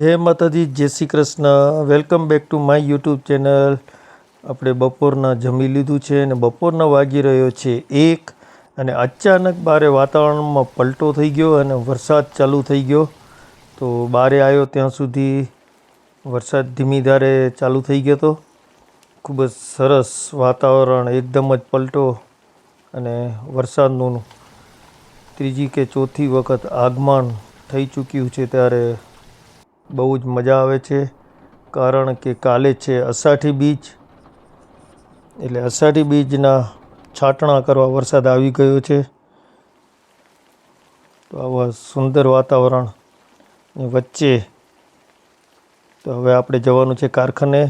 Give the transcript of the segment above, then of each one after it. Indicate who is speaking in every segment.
Speaker 1: જય માતાજી, જય Shri Krishna. Welcome back to my YouTube channel. આપણે બપોરના જમી લીધું છે અને બપોરના વાગી રહ્યો છે 1 અને અચાનક બારે વાતાવરણમાં પલટો થઈ ગયો અને વરસાદ ચાલુ થઈ ગયો. તો બારે આવ્યો ત્યાં સુધી વરસાદ ધીમી ધારે ચાલુ થઈ ગયો હતો. ખૂબ જ સરસ વાતાવરણ, એકદમ જ પલટો અને વરસાદનું ત્રીજી કે ચોથી વખત આગમન થઈ ચૂક્યું છે ત્યારે બહુ જ મજા આવે છે. કારણ કે કાલે છે અષાઢી બીજ, એટલે અષાઢી બીજના છાંટણા કરવા વરસાદ આવી ગયો છે. તો આવા સુંદર વાતાવરણની વચ્ચે તો હવે આપણે જવાનું છે કારખાને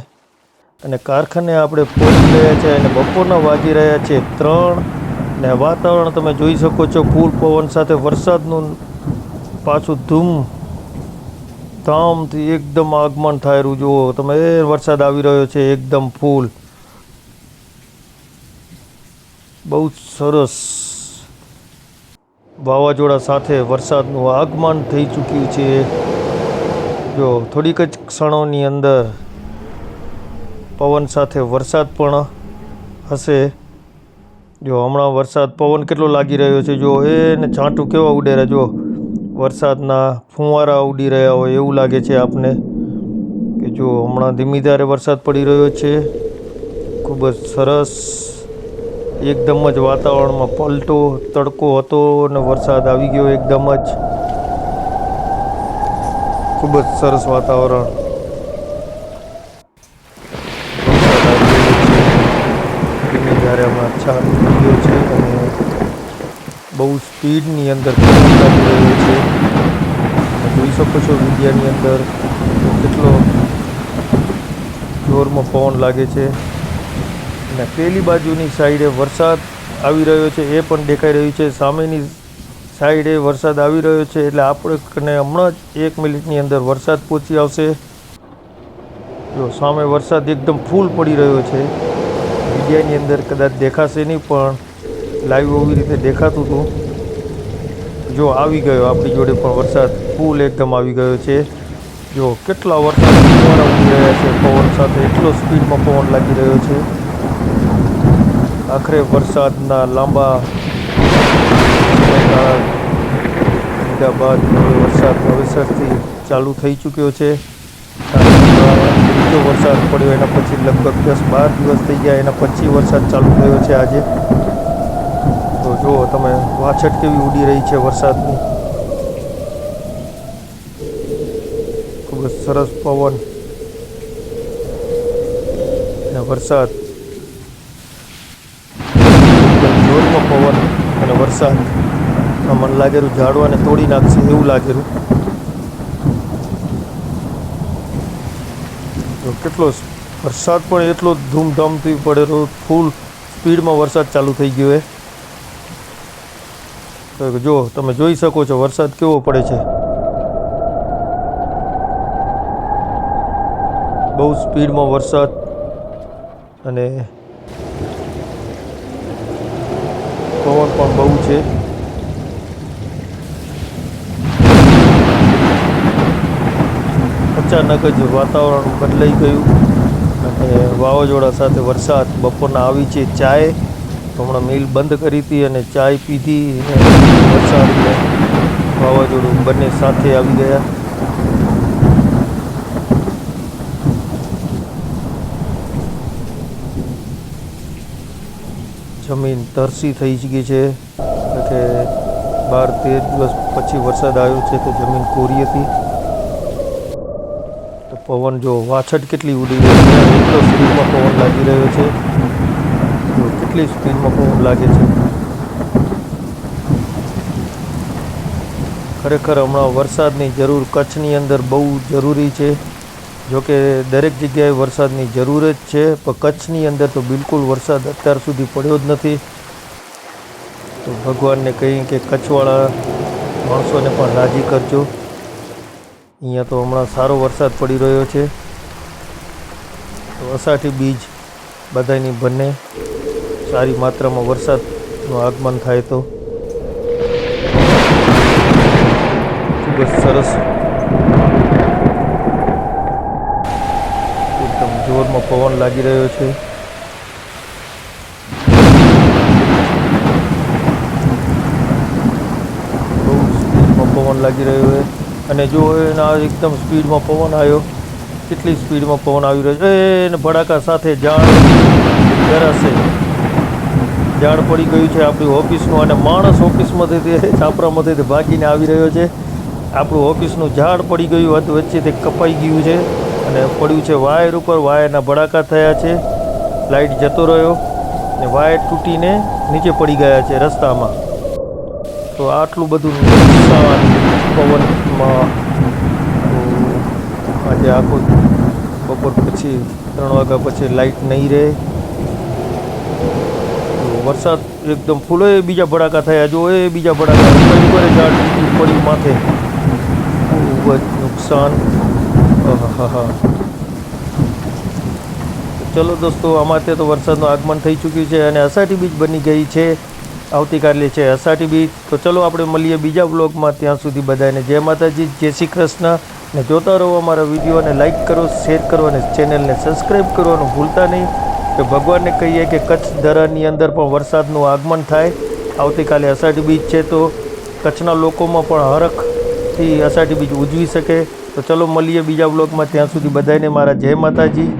Speaker 1: અને કારખાને આપણે પહોંચી ગયા છે અને બપોરના વાગી રહ્યા છે 3 ને વાતાવરણ તમે જોઈ શકો છો ફૂલ પવન સાથે વરસાદનું પાછું ધામથી એકદમ આગમન થાય રહ્યું. જુઓ તમે, વરસાદ આવી રહ્યો છે એકદમ ફૂલ. બહુ સરસ વાવાઝોડા સાથે વરસાદનું આગમન થઈ ચૂક્યું છે. જો થોડીક જ ક્ષણોની અંદર પવન સાથે વરસાદ પણ હશે. જો હમણાં વરસાદ પવન કેટલો લાગી રહ્યો છે, જો એને છાંટું કેવા ઉડે રહ્યા, જો વરસાદના ફુવારા ઉડી રહ્યા હોય એવું લાગે છે આપને કે જો હમણાં ધીમી ધારે વરસાદ પડી રહ્યો છે. ખૂબ જ સરસ એકદમ જ વાતાવરણમાં પલટો, તડકો હતો અને વરસાદ આવી ગયો એકદમ જ. ખૂબ જ સરસ વાતાવરણ. ધીમી ધારે હમણાં ચાલુ થઈ ગયો છે અને બહુ સ્પીડની અંદર પવન લાગી રહ્યો છે. જોઈ શકો છો વિડીયાની અંદર કેટલો જોરમાં પવન લાગે છે અને પેલી બાજુની સાઈડે વરસાદ આવી રહ્યો છે એ પણ દેખાઈ રહ્યું છે. સામેની સાઈડે વરસાદ આવી રહ્યો છે એટલે આપણે હમણાં જ 1 મિનિટની અંદર વરસાદ પહોંચી આવશે. જો સામે વરસાદ એકદમ ફૂલ પડી રહ્યો છે. વિડીયાની અંદર કદાચ દેખાશે નહીં પણ લાઈવ એવી રીતે દેખાતું હતું. જો આવી ગયો આપણી જોડે પણ વરસાદ ફૂલ એકદમ આવી ગયો છે. જો કેટલા વરસાદ ફુવારા ઉડી રહ્યા છે પવન સાથે, એટલો સ્પીડમાં પવન લાગી રહ્યો છે. આખરે વરસાદના લાંબા સમયગાળા બાદ વરસાદ નવેસરથી ચાલુ થઈ ચૂક્યો છે. બીજો વરસાદ પડ્યો એના પછી લગભગ 10-12 દિવસ થઈ ગયા, એના પછી વરસાદ ચાલુ થયો છે આજે. તો જુઓ તમે, વાછટ કેવી ઉડી રહી છે વરસાદની. ખૂબ જ સરસ પવન અને વરસાદ, જોરમાં પવન અને વરસાદ. મને લાગેલું ઝાડવાને તોડી નાખશે એવું લાગેલું. તો કેટલો વરસાદ પણ એટલો ધૂમધામથી પડેલો, ફૂલ સ્પીડમાં વરસાદ ચાલુ થઈ ગયો. જો તમે જોઈ શકો છો વરસાદ કેવો પડે છે. બહુ સ્પીડમાં વરસાદ અને પવન પણ બહુ છે. અચાનક જ વાતાવરણ બદલાઈ ગયું અને વાવાઝોડા સાથે વરસાદ. બપોરના આવી છે ચાય, હમણાં મિલ બંધ કરી હતી અને ચાય પીધી અને વરસાદ અને વાવાઝોડું બંને સાથે આવી ગયા. જમીન તરસી થઈ ગઈ છે કે 12-13 દિવસ પછી વરસાદ આવ્યો છે તો જમીન કોરી હતી. તો પવન જો વાછટ કેટલી ઉડી રહી છે, એટલો સ્પીડમાં પવન લાગી રહ્યો છે. કેટલી સ્પીડમાં પવન લાગે છે. ખરેખર હમણાં વરસાદની જરૂર કચ્છની અંદર બહુ જરૂરી છે. જોકે દરેક જગ્યાએ વરસાદની જરૂર જ છે, પણ કચ્છની અંદર તો બિલકુલ વરસાદ અત્યાર સુધી પડ્યો જ નથી. તો ભગવાનને કહી કે કચ્છવાળા માણસોને પણ રાજી કરજો. અહીંયા તો હમણાં સારો વરસાદ પડી રહ્યો છે. તો અષાઢી બીજ બધાની બંને સારી માત્રામાં વરસાદનું આગમન થાય તો ખૂબ જ સરસ જોરમાં પવન લાગી રહ્યો છે. બહુ સ્પીડમાં પવન લાગી રહ્યો છે અને જો એના એકદમ સ્પીડમાં પવન આવ્યો. કેટલી સ્પીડમાં પવન આવી રહ્યો છે એને ભડાકા સાથે ઝાડ ગરાશે. ઝાડ પડી ગયું છે આપણી ઓફિસનું અને માણસ ઓફિસમાંથી છાપરામાંથી ભાગીને આવી રહ્યો છે. આપણું ઓફિસનું ઝાડ પડી ગયું વચ્ચે તે કપાઈ ગયું છે અને પડ્યું છે વાયર ઉપર. વાયરના ભડાકા થયા છે. લાઇટ જતો રહ્યો ને વાયર તૂટીને નીચે પડી ગયા છે રસ્તામાં. તો આટલું બધું નુકસાન પવનમાં. તો આજે આખો બપોર પછી 3 વાગ્યા પછી લાઇટ નહીં રહે. વરસાદ એકદમ ફૂલો એ બીજા ભડાકા થયા. જો એ બીજા ભડાકા ઉપર ઝાડ પડ્યું માથે. ખૂબ જ નુકસાન. હા. ચલો દોસ્તો, અમારે તો વરસાદનું આગમન થઈ ચૂક્યું છે અને અષાઢી બીજ બની ગઈ છે. આવતીકાલે છે અષાઢી બીજ. તો ચલો આપણે મળીએ બીજા વ્લોગમાં. ત્યાં સુધી બધાને જય માતાજી, જય શ્રી કૃષ્ણ. ને જોતા રહો અમારા વિડીયોને લાઇક કરો, શેર કરો અને ચેનલને સબસ્ક્રાઈબ કરવાનું ભૂલતા નહીં. કે ભગવાનને કહીએ કે કચ્છ દરાની અંદર પણ વરસાદનું આગમન થાય. આવતીકાલે અષાઢી બીજ છે તો કચ્છના લોકોમાં પણ હરખથી અષાઢી બીજ ઉજવી શકે. તો ચલો મળીએ બીજા વ્લોગમાં. ત્યાં સુધી બધાને મારા જય માતાજી.